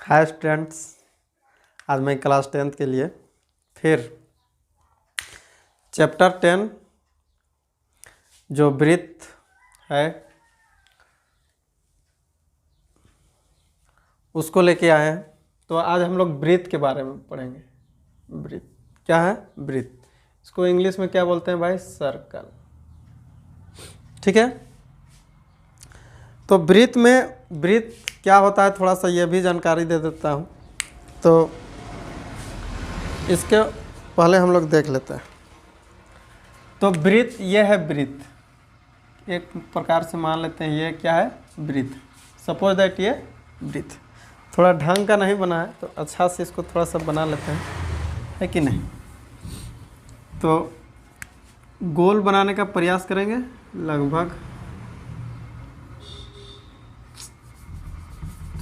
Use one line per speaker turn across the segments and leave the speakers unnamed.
Hi students, आज मैं class 10th के लिए फिर चैप्टर 10 जो ब्रीथ है उसको लेके आए हैं। तो आज हम लोग ब्रीथ के बारे में पढ़ेंगे। ब्रीथ क्या है? ब्रीथ, इसको इंग्लिश में क्या बोलते हैं भाई? सर्कल। ठीक है, तो ब्रीथ क्या होता है थोड़ा सा ये भी जानकारी दे देता हूँ। तो इसके पहले हम लोग देख लेते हैं। तो ब्रीथ ये है, ब्रीथ एक प्रकार से मान लेते हैं ये क्या है? ब्रीथ। सपोज दैट ये ब्रीथ थोड़ा ढंग का नहीं बना है, तो अच्छा से इसको थोड़ा सा बना लेते हैं, है कि नहीं? तो गोल बनाने का प्रयास करेंगे। लगभग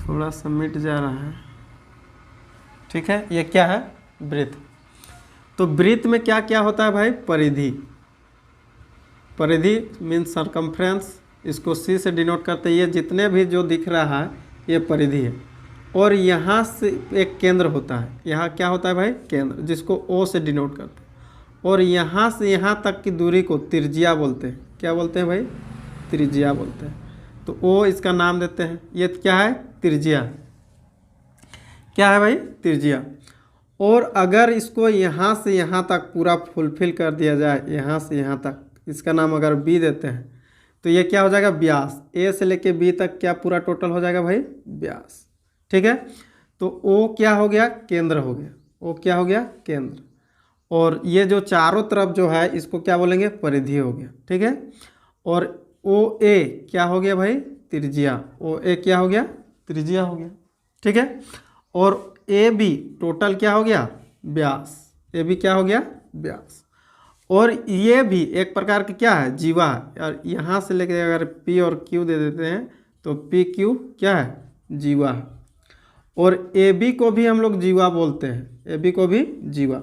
थोड़ा सा मिट जा रहा है। ठीक है, ये क्या है? ब्रीथ। तो ब्रीथ में क्या क्या होता है भाई? परिधि। परिधि मीन्स सरकमफ्रेंस, इसको सी से डिनोट करते हैं। ये जितने भी जो दिख रहा है ये परिधि है। और यहाँ से एक केंद्र होता है। यहाँ क्या होता है भाई? केंद्र, जिसको ओ से डिनोट करते हैं। और यहाँ से यहाँ तक की दूरी को त्रिज्या बोलते हैं। क्या बोलते हैं भाई? त्रिज्या बोलते हैं। तो ओ इसका नाम देते हैं। ये क्या है? त्रिज्या। क्या है भाई? त्रिज्या। और अगर इसको यहाँ से यहाँ तक पूरा फुलफिल कर दिया जाए, यहाँ से यहाँ तक, इसका नाम अगर बी देते हैं, तो ये क्या हो जाएगा? व्यास। ए से लेके बी तक क्या पूरा टोटल हो जाएगा भाई? व्यास। ठीक है, तो ओ क्या हो गया? केंद्र हो गया। ओ क्या हो गया? केंद्र। और ये जो चारों तरफ जो है इसको क्या बोलेंगे? परिधि हो गया। ठीक है, और ओ ए क्या हो गया भाई? त्रिज्या। ओ ए क्या हो गया? त्रिज्या हो गया। ठीक है, और ए बी टोटल क्या हो गया? व्यास। ए बी क्या हो गया? व्यास। और ये भी एक प्रकार की क्या है? जीवा है। और यहाँ से लेकर अगर पी और क्यू दे देते हैं तो पी क्यू क्या है? जीवा है। और ए बी को भी हम लोग जीवा बोलते हैं। ए बी को भी जीवा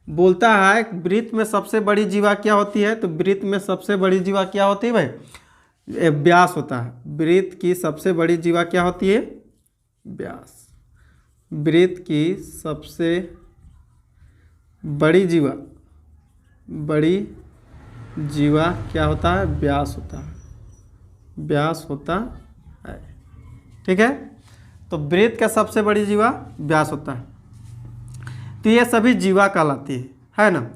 बोलता है। ब्रीथ में सबसे बड़ी जीवा क्या होती है? तो ब्रीथ में सबसे बड़ी जीवा क्या होती है भाई? व्यास होता है। ब्रीथ की सबसे बड़ी जीवा क्या होती है? व्यास। ब्रीथ की सबसे बड़ी जीवा क्या होता है? व्यास होता है। व्यास होता है। ठीक है, तो ब्रीथ का सबसे बड़ी जीवा व्यास होता है। तो ये सभी जीवा कहलाती है ना।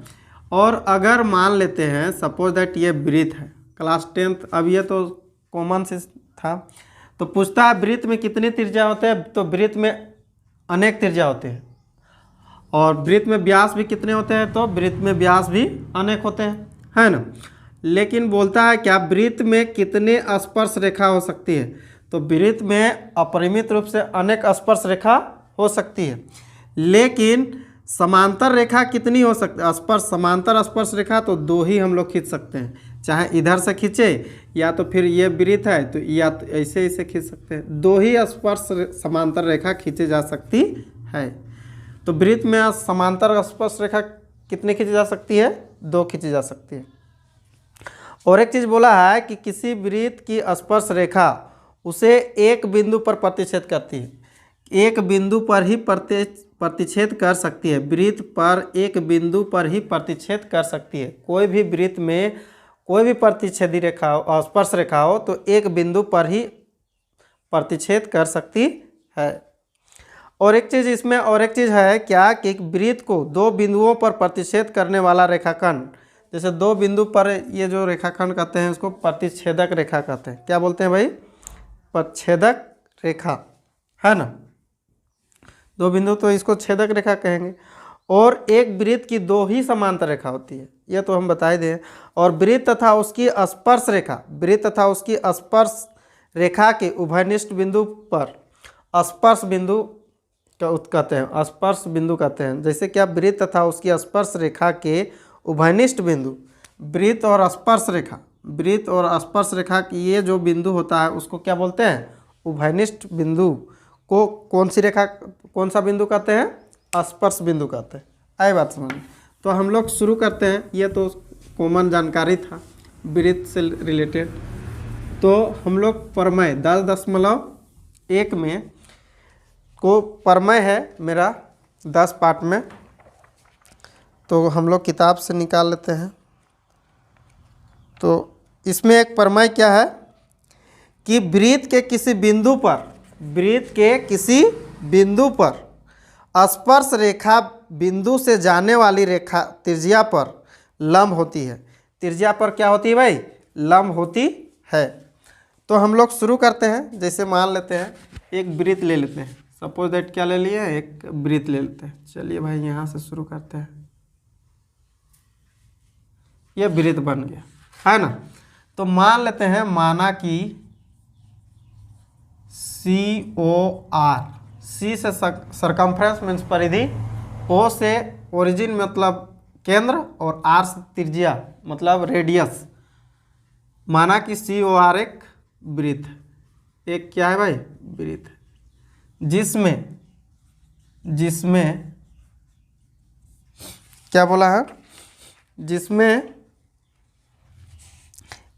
और अगर मान लेते हैं सपोज दैट ये ब्रीथ है, क्लास 10th, अब ये तो कॉमन से था, तो पूछता है ब्रीथ में कितनी त्रिज्या होते हैं? तो ब्रीथ में अनेक त्रिज्या होते हैं। और ब्रीथ में व्यास भी कितने होते हैं? तो ब्रीथ में व्यास भी अनेक होते हैं, है ना। लेकिन बोलता है क्या ब्रीथ में कितने स्पर्श रेखा हो सकती है? तो ब्रीथ में अपरिमित रूप से अनेक स्पर्श रेखा हो सकती है। लेकिन समांतर रेखा कितनी हो सकती है? स्पर्श, समांतर स्पर्श रेखा तो दो ही हम लोग खींच सकते हैं। चाहे इधर से खींचे या तो फिर ये ब्रीथ है तो या तो ऐसे ऐसे खींच सकते हैं। दो ही स्पर्श समांतर रेखा खींची जा सकती है। तो ब्रीथ में समांतर स्पर्श रेखा कितनी खींची जा सकती है? दो खींची जा सकती है। और एक चीज़ बोला है कि किसी ब्रीथ की स्पर्श रेखा उसे एक बिंदु पर प्रतिच्छेद करती है। एक बिंदु पर ही प्रतिच्छेद कर सकती है। ब्रीथ पर एक बिंदु पर ही प्रतिच्छेद कर सकती है। कोई भी ब्रीथ में कोई भी प्रतिच्छेदी रेखा हो, स्पर्श रेखा हो, तो एक बिंदु पर ही प्रतिच्छेद कर सकती है। और एक चीज़ इसमें और एक चीज़ है क्या कि ब्रीथ को दो बिंदुओं पर प्रतिच्छेद करने वाला रेखाखंड, जैसे दो बिंदु पर ये जो रेखाखंड कहते हैं उसको प्रतिच्छेदक रेखा कहते हैं। क्या बोलते हैं भाई? प्रतिच्छेदक रेखा, है ना। दो बिंदु तो इसको छेदक रेखा कहेंगे। और एक ब्रीथ की दो ही समांतर रेखा होती है, यह तो हम बता ही दें। और ब्रीथ तथा उसकी स्पर्श रेखा, ब्रीथ तथा उसकी स्पर्श रेखा के उभयनिष्ठ बिंदु पर स्पर्श बिंदु कहते हैं। स्पर्श बिंदु कहते हैं। जैसे क्या? ब्रीथ तथा उसकी स्पर्श रेखा के उभयनिष्ठ बिंदु, ब्रीथ और स्पर्श रेखा, ब्रीथ और स्पर्श रेखा की ये जो बिंदु होता है उसको क्या बोलते हैं? उभयनिष्ठ बिंदु को कौन सी रेखा, कौन सा बिंदु कहते हैं? स्पर्श बिंदु कहते हैं। आई बात समझ में? तो हम लोग शुरू करते हैं। ये तो कॉमन जानकारी था ब्रीथ से रिलेटेड। तो हम लोग प्रमेय 10.1 में इसको प्रमेय है मेरा 10 पार्ट में, तो हम लोग किताब से निकाल लेते हैं। तो इसमें एक प्रमेय क्या है कि वृत्त के किसी बिंदु पर, वृत्त के किसी बिंदु पर स्पर्श रेखा बिंदु से जाने वाली रेखा त्रिज्या पर लंब होती है। त्रिज्या पर क्या होती है भाई? लंब होती है। तो हम लोग शुरू करते हैं। जैसे मान लेते हैं एक वृत्त ले लेते हैं, सपोज दैट क्या ले लिए, एक वृत्त ले लेते हैं। चलिए भाई यहाँ से शुरू करते हैं। ये वृत्त बन गया है ना। तो मान लेते हैं, माना कि COR, C से सरकमफ्रेंस मीन्स परिधि, O से ओरिजिन मतलब केंद्र, और R से त्रिज्या मतलब रेडियस। माना कि COR एक वृत्त, एक क्या है भाई? वृत्त, जिसमें क्या बोला है? जिसमें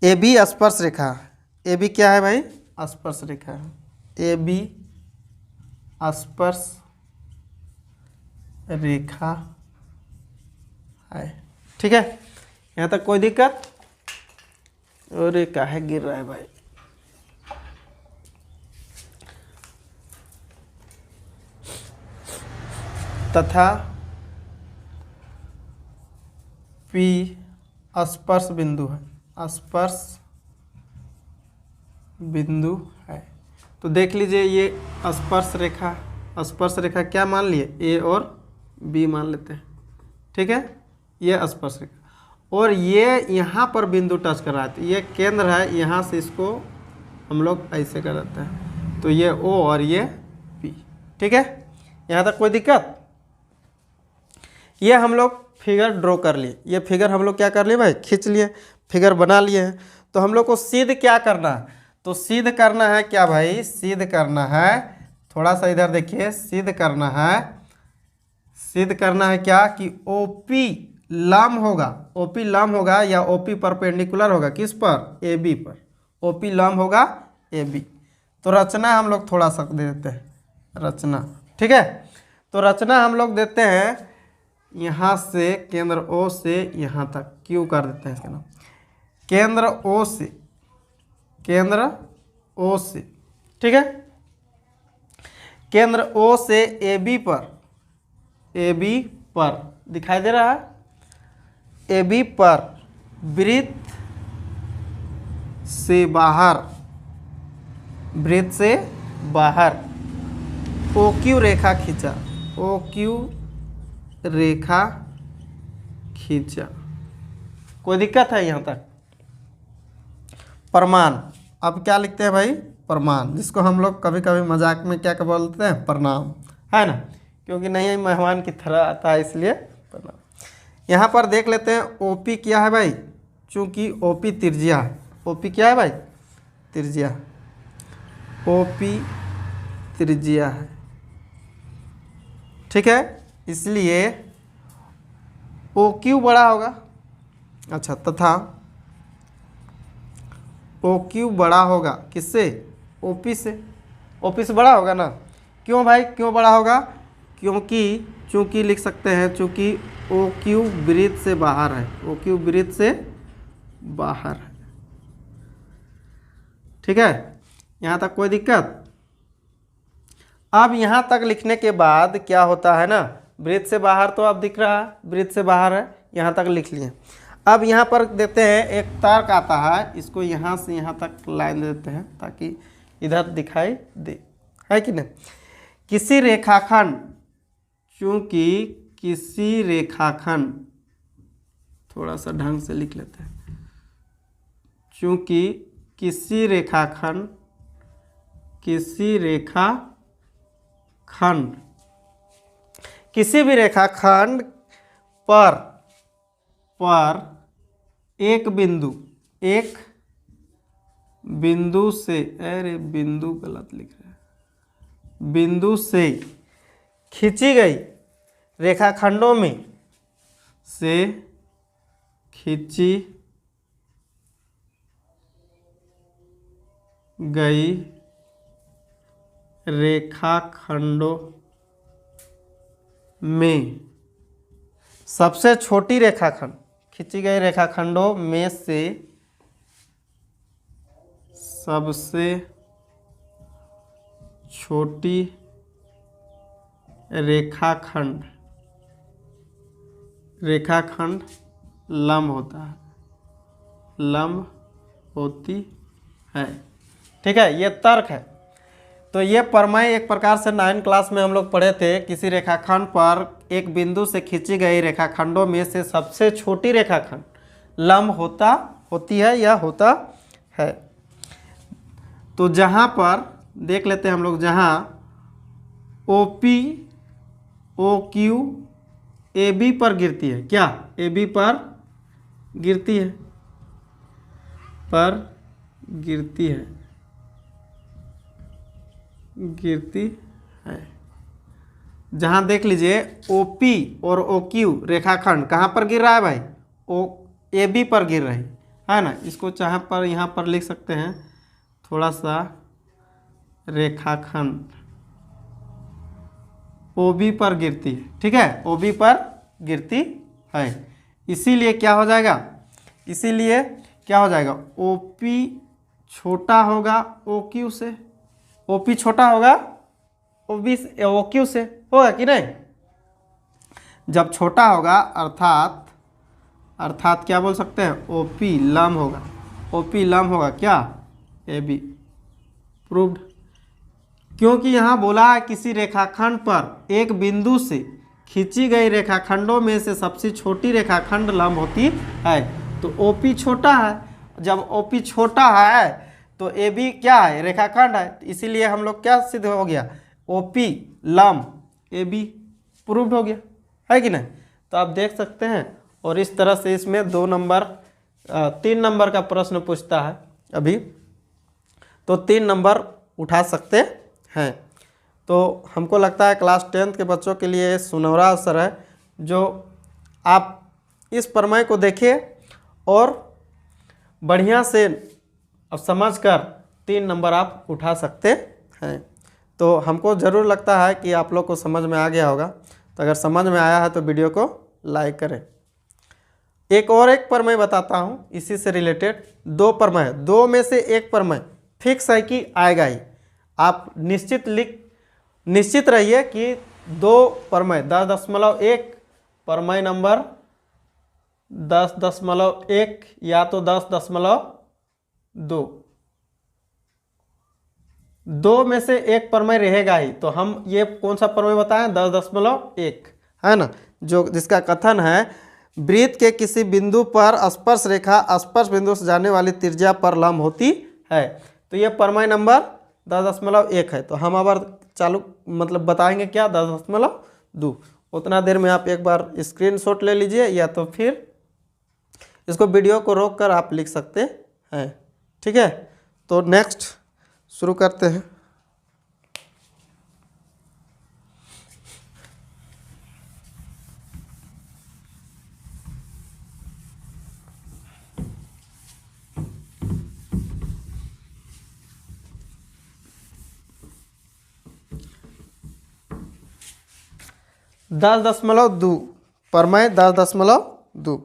AB स्पर्श रेखा, AB क्या है भाई? स्पर्श रेखा है। AB स्पर्श रेखा है। ठीक है, यहाँ तक कोई दिक्कत? अरे काहे गिर रहा है भाई? तथा P स्पर्श बिंदु है, स्पर्श बिंदु है। तो देख लीजिए ये स्पर्श रेखा, स्पर्श रेखा क्या मान लिए? A और B मान लेते हैं। ठीक है, ये स्पर्श रेखा, और ये यहाँ पर बिंदु टच कर रहा है, तो ये केंद्र है। यहाँ से इसको हम लोग ऐसे कर देते हैं, तो ये O और ये P। ठीक है, यहाँ तक कोई दिक्कत? ये हम लोग फिगर ड्रॉ कर लिए। ये फिगर हम लोग क्या कर लिए भाई? खींच लिए, फिगर बना लिए हैं। तो हम लोग को सिद्ध क्या करना है? तो सिद्ध करना है क्या भाई? सिद्ध करना है, थोड़ा सा इधर देखिए, सिद्ध करना है, सिद्ध करना है क्या कि OP लंब होगा, OP लंब होगा या OP परपेंडिकुलर होगा किस पर? AB पर। OP लंब होगा AB। तो रचना हम लोग थोड़ा सा दे देते हैं, रचना। ठीक है, तो रचना हम लोग देते हैं यहाँ से, केंद्र O से यहाँ तक, क्यों कर देते हैं इसका नाम, केंद्र O से, केंद्र O से। ठीक है, केंद्र O से AB पर, AB पर दिखाई दे रहा है, AB पर वृत्त से बाहर, वृत्त से बाहर OQ रेखा खींचा, OQ रेखा खींचा। कोई दिक्कत है यहाँ तक? प्रमाण, अब क्या लिखते हैं भाई? प्रमाण, जिसको हम लोग कभी कभी मजाक में क्या बोलते हैं? प्रणाम, है ना, क्योंकि नहीं मेहमान की तरह आता है इसलिए प्रणाम। यहाँ पर देख लेते हैं OP क्या है भाई? चूंकि OP त्रिज्या है, OP क्या है भाई? त्रिज्या, OP त्रिज्या है। ठीक है, इसलिए OQ बड़ा होगा। अच्छा, तथा OQ बड़ा होगा किससे? OP से। OP से बड़ा होगा ना। क्यों भाई, क्यों बड़ा होगा? क्योंकि, चूंकि लिख सकते हैं, चूंकि OQ वृत्त से बाहर है, OQ वृत्त से बाहर है। ठीक है, यहाँ तक कोई दिक्कत? अब यहाँ तक लिखने के बाद क्या होता है ना, वृत्त से बाहर तो अब दिख रहा है, वृत्त से बाहर है, यहाँ तक लिख लिए। अब यहाँ पर देते हैं एक तर्क आता है, इसको यहाँ से यहाँ तक लाइन देते हैं ताकि इधर दिखाई दे, है कि नहीं? किसी रेखाखंड, चूंकि किसी रेखाखंड, थोड़ा सा ढंग से लिख लेते हैं, चूंकि किसी रेखाखंड, किसी रेखाखंड, किसी भी रेखाखंड पर एक बिंदु, एक बिंदु से, अरे बिंदु गलत लिख रहा है, बिंदु से खींची गई, रेखाखंडों में से खींची गई रेखाखंडों में सबसे छोटी रेखाखंड, खींची गई रेखाखंडों में से सबसे छोटी रेखाखंड लंब होता है, लंब होती है। ठीक है, ये तर्क है। तो ये प्रमेय एक प्रकार से 9th क्लास में हम लोग पढ़े थे। किसी रेखाखंड पर एक बिंदु से खींची गई रेखाखंडों में से सबसे छोटी रेखाखंड लंब होती है या होता है। तो जहाँ पर देख लेते हैं हम लोग, जहाँ OP OQ AB पर गिरती है, क्या AB पर गिरती है, गिरती है। जहाँ देख लीजिए OP और OQ रेखाखंड कहाँ पर गिर रहा है भाई, AB पर गिर रही है ना। इसको चाहे पर यहाँ पर लिख सकते हैं थोड़ा सा, रेखाखंड OB पर गिरती है। ठीक है, OB पर गिरती है। इसीलिए क्या हो जाएगा, OP छोटा होगा OQ से, OP छोटा होगा OQ से, होगा कि नहीं। जब छोटा होगा अर्थात क्या बोल सकते हैं, OP लंब होगा क्या, AB। प्रूव्ड। क्योंकि यहाँ बोला है किसी रेखाखंड पर एक बिंदु से खींची गई रेखाखंडों में से सबसे छोटी रेखाखंड लंब होती है। तो OP छोटा है, जब OP छोटा है तो AB क्या है, रेखाखंड है। इसीलिए हम लोग क्या सिद्ध हो गया, OP लंब AB प्रूव्ड हो गया, है कि नहीं। तो आप देख सकते हैं। और इस तरह से इसमें 3 नंबर का प्रश्न पूछता है अभी, तो 3 नंबर उठा सकते हैं। तो हमको लगता है क्लास 10th के बच्चों के लिए सुनहरा अवसर है, जो आप इस प्रमेय को देखिए और बढ़िया से अब समझकर 3 नंबर आप उठा सकते हैं। तो हमको ज़रूर लगता है कि आप लोग को समझ में आ गया होगा। तो अगर समझ में आया है तो वीडियो को लाइक करें। एक प्रमेय बताता हूँ इसी से रिलेटेड। 2 प्रमेय, 2 में से एक प्रमेय फिक्स है कि आएगा ही। आप निश्चित रहिए कि 2 प्रमेय 10.1 प्रमेय नंबर 10.1 या तो 10.2, 2 में से एक प्रमेय रहेगा ही। तो हम ये कौन सा प्रमेय बताएं, 10.1 है ना, जो जिसका कथन है वृत्त के किसी बिंदु पर स्पर्श रेखा स्पर्श बिंदु से जाने वाली त्रिज्या पर लंब होती है। तो ये प्रमेय नंबर 10.1 है। तो हम अब बताएंगे क्या, 10.2। उतना देर में आप एक बार स्क्रीनशॉट ले लीजिए, या तो फिर इसको वीडियो को रोक कर आप लिख सकते हैं। ठीक है, तो नेक्स्ट शुरू करते हैं। प्रमेय 10.2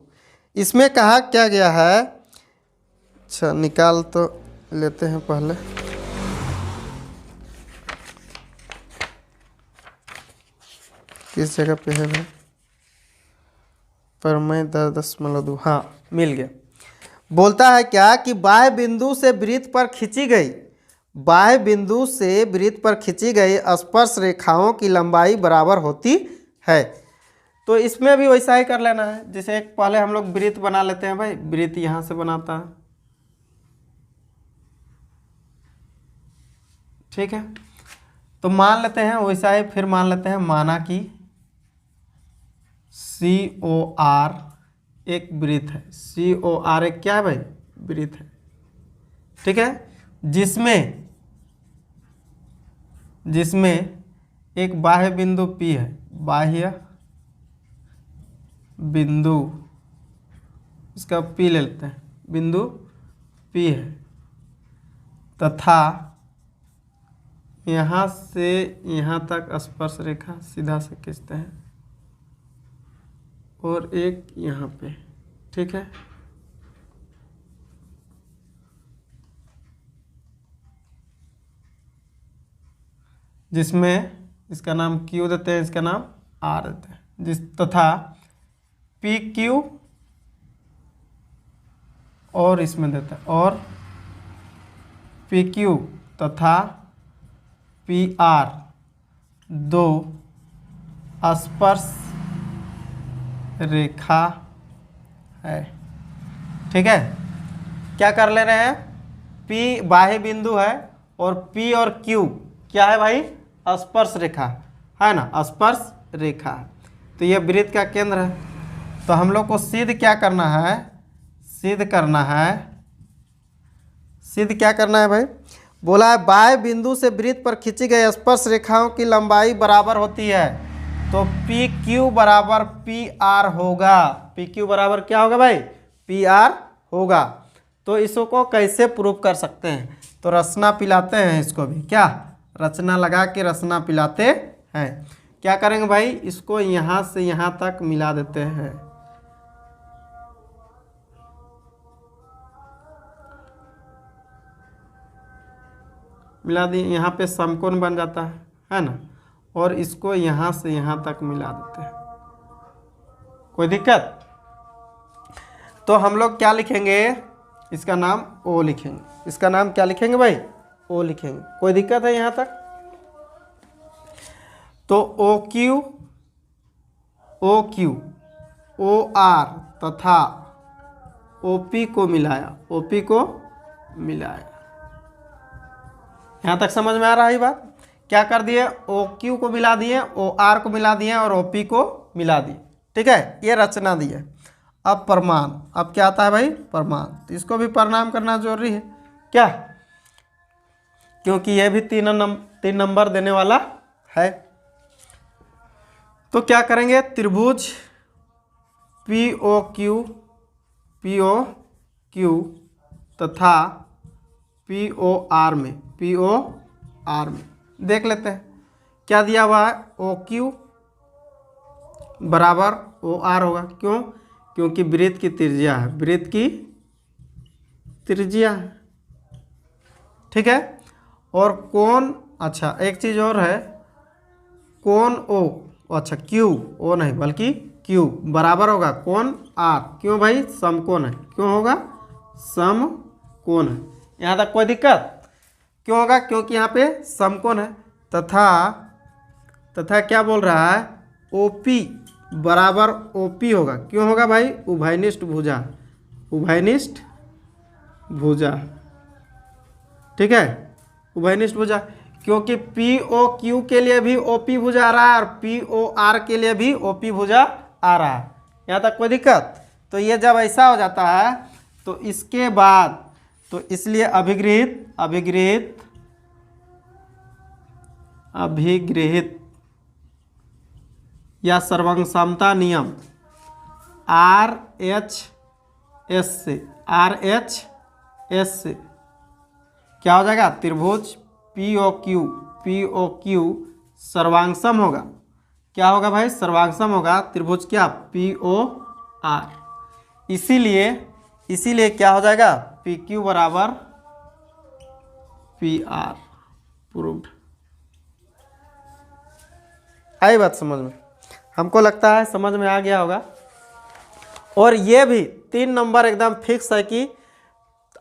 इसमें कहा क्या गया है। अच्छा, निकाल तो लेते हैं पहले। किस जगह पे है भाई, प्रमेय 10.2, हाँ मिल गया। बोलता है क्या कि बाह्य बिंदु से वृत्त पर खींची गई स्पर्श रेखाओं की लंबाई बराबर होती है। तो इसमें भी वैसा ही कर लेना है। जैसे पहले हम लोग वृत्त बना लेते हैं भाई, वृत्त यहाँ से बनाता है, ठीक है। तो मान लेते हैं वैसा ही, फिर मान लेते हैं, माना कि COR एक वृत्त है। COR एक क्या है भाई, वृत्त है, ठीक है। जिसमें एक बाह्य बिंदु P है, बाह्य बिंदु, इसका P ले लेते हैं, बिंदु P है, तथा यहाँ से यहाँ तक स्पर्श रेखा सीधा से खींचते हैं और एक यहाँ पे, ठीक है। जिसमें इसका नाम Q देते हैं, इसका नाम R देते हैं, जिस तथा PQ और इसमें देते हैं, और PQ तथा PR दो स्पर्श रेखा है, ठीक है। क्या कर ले रहे हैं, P बाह्य बिंदु है और P और Q क्या है भाई, स्पर्श रेखा है ना, स्पर्श रेखा। तो ये वृत्त का केंद्र है। तो हम लोग को सिद्ध क्या करना है, सिद्ध करना है, सिद्ध क्या करना है भाई, बोला है बाह्य बिंदु से वृत्त पर खींची गई स्पर्श रेखाओं की लंबाई बराबर होती है। तो पी क्यू बराबर पी आर होगा। पी क्यू बराबर क्या होगा भाई, पी आर होगा। तो इसको कैसे प्रूव कर सकते हैं, तो रचना पिलाते हैं इसको भी, क्या रचना लगा के रचना पिलाते हैं। क्या करेंगे भाई, इसको यहाँ से यहाँ तक मिला देते हैं। मिला दिए, यहाँ पे समकोण बन जाता है ना, और इसको यहाँ से यहाँ तक मिला देते हैं। कोई दिक्कत, तो हम लोग क्या लिखेंगे, इसका नाम ओ लिखेंगे। इसका नाम क्या लिखेंगे भाई, ओ लिखेंगे। कोई दिक्कत है यहाँ तक, तो ओ क्यू ओ आर तथा ओपी को मिलाया, ओपी को मिलाया। यहाँ तक समझ में आ रहा है बात। क्या कर दिए, ओ क्यू को मिला दिए, ओ आर को मिला दिए और ओ पी को मिला दिए, ठीक है। ये रचना दी है। अब प्रमाण, अब क्या आता है भाई, प्रमाण। तो इसको भी प्रणाम करना जरूरी है क्या, क्योंकि यह भी तीन नंबर देने वाला है। तो क्या करेंगे, त्रिभुज पी ओ क्यू तथा पी ओ आर में देख लेते हैं क्या दिया हुआ है, ओ क्यू बराबर ओ आर होगा। क्यों, क्योंकि वृत्त की त्रिज्या है, वृत्त की त्रिज्या है, ठीक है। और कोण, अच्छा एक चीज़ और है, कोण ओ, अच्छा क्यू, ओ नहीं बल्कि क्यू बराबर होगा कोण आर। क्यों भाई, समकोण है। क्यों होगा, समकोण है। यहाँ तक कोई दिक्कत, क्यों होगा, क्योंकि यहाँ पे समकोण है। तथा क्या बोल रहा है, ओपी बराबर ओपी होगा। क्यों होगा भाई, उभयनिष्ठ भुजा, उभयनिष्ठ भुजा, ठीक है, उभयनिष्ठ भुजा। क्योंकि पी ओ क्यू के लिए भी ओपी भुजा आ रहा है और पी ओ आर के लिए भी ओपी भुजा आ रहा है। यहाँ तक कोई दिक्कत, तो ये जब ऐसा हो जाता है तो इसके बाद, तो इसलिए अभिगृहित या सर्वसमता नियम RHS से क्या हो जाएगा, त्रिभुज POQ सर्वांगसम होगा। क्या होगा भाई, सर्वांगसम होगा त्रिभुज क्या, POR। इसीलिए क्या हो जाएगा, PQ बराबर PR। प्रूव्ड। आई बात समझ में, हमको लगता है समझ में आ गया होगा। और ये भी 3 नंबर एकदम फिक्स है कि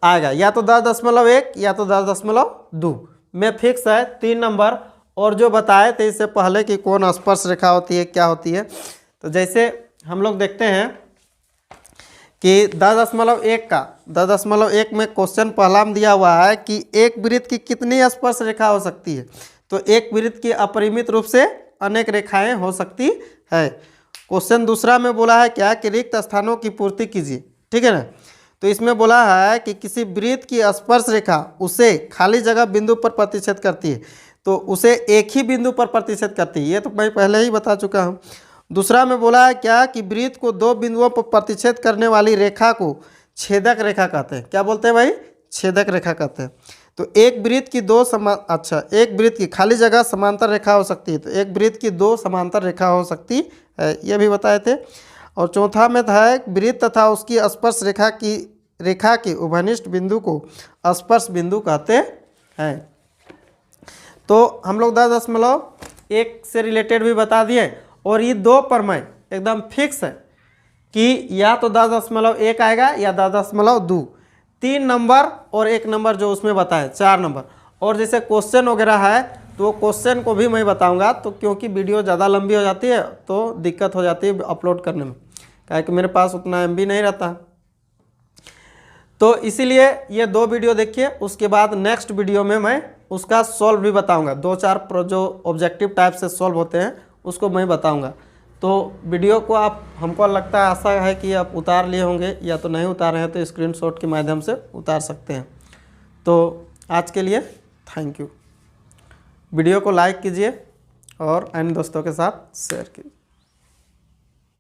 आएगा, या तो 10.1 या तो 10.2 में फिक्स है 3 नंबर। और जो बताए थे इससे पहले कि कौन स्पर्श रेखा होती है, क्या होती है, तो जैसे हम लोग देखते हैं कि 10.1 में क्वेश्चन पहला में दिया हुआ है कि एक वृत्त की कितनी स्पर्श रेखा हो सकती है। तो एक वृत्त की अपरिमित रूप से अनेक रेखाएं हो सकती है। क्वेश्चन दूसरा में बोला है क्या, कि रिक्त स्थानों की पूर्ति कीजिए, ठीक है ना। तो इसमें बोला है कि किसी वृत्त की स्पर्श रेखा उसे खाली जगह बिंदु पर प्रतिच्छेद करती है, तो उसे एक ही बिंदु पर प्रतिच्छेद करती है। ये तो मैं पहले ही बता चुका हूँ। दूसरा में बोला है क्या, कि वृत्त को 2 बिंदुओं पर प्रतिच्छेद करने वाली रेखा को छेदक रेखा कहते हैं। क्या बोलते हैं भाई, छेदक रेखा कहते हैं। तो एक वृत्त की दो एक वृत्त की खाली जगह समांतर रेखा हो सकती है, तो एक वृत्त की दो समांतर रेखा हो सकती है, ये भी बताए थे। और चौथा में था वृत्त तथा उसकी स्पर्श रेखा के उभयनिष्ठ बिंदु को स्पर्श बिंदु कहते हैं। तो हम लोग 10.1 से रिलेटेड भी बता दिए, और ये दो प्रमेय एकदम फिक्स है कि या तो 10.1 आएगा या 10.2, 3 नंबर और 1 नंबर जो उसमें बताए 4 नंबर। और जैसे क्वेश्चन वगैरह है तो क्वेश्चन को भी मैं बताऊंगा, तो क्योंकि वीडियो ज़्यादा लंबी हो जाती है तो दिक्कत हो जाती है अपलोड करने में, क्या कि मेरे पास उतना MB नहीं रहता। तो इसीलिए ये 2 वीडियो देखिए, उसके बाद नेक्स्ट वीडियो में मैं उसका सॉल्व भी बताऊंगा, 2-4 जो ऑब्जेक्टिव टाइप से सॉल्व होते हैं उसको मैं बताऊंगा। तो वीडियो को आप, हमको लगता है, आशा है कि आप उतार लिए होंगे, या तो नहीं उतारे हैं तो स्क्रीनशॉट के माध्यम से उतार सकते हैं। तो आज के लिए थैंक यू। वीडियो को लाइक कीजिए और अन्य दोस्तों के साथ शेयर कीजिए।